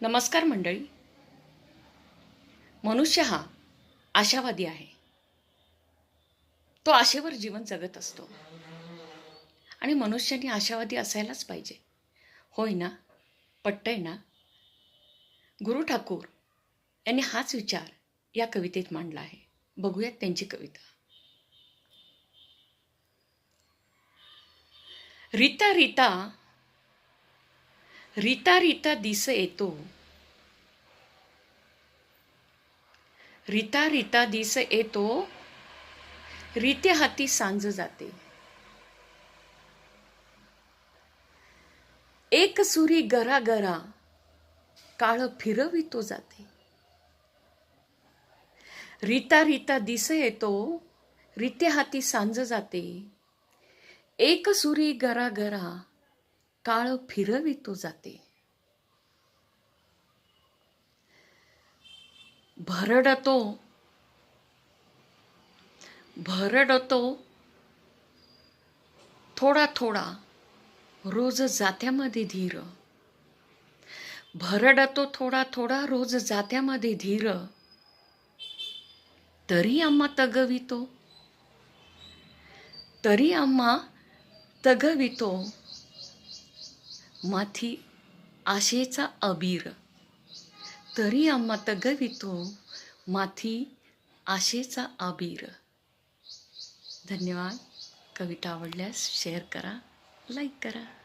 नमस्कार मंडळी. मनुष्य हा आशावादी आहे. तो आशेवर जीवन जगत असतो आणि मनुष्याने आशावादी असायलाच पाहिजे. होय ना? पटतंय ना? गुरु ठाकूर यांनी हाच विचार या कवितेत मांडला आहे. बघूयात त्यांची कविता. रीता रीता रीता रीता दिस येतो, रीता रीता दिस येतो, रीते हाती सांज जाते. एक सुरी गरा गरा काळ फिरवितो जाते. रीता रीता दिस येतो, रीते हाती सांज जाते. एक सुरी गरा गरा काळ फिरवितो जाते. भरडतो भरडतो थोडा थोडा रोज जात्यामध्ये धीर. भरडतो थोडा थोडा रोज जात्यामध्ये धीर. तरी आम्हा तगवितो, तरी आम्हा तगवितो माथी आशेचा अबीर. तरी आम्हा तगवितो माथी आशेचा अबीर. धन्यवाद. कविता आवडल्यास शेअर करा, लाईक करा.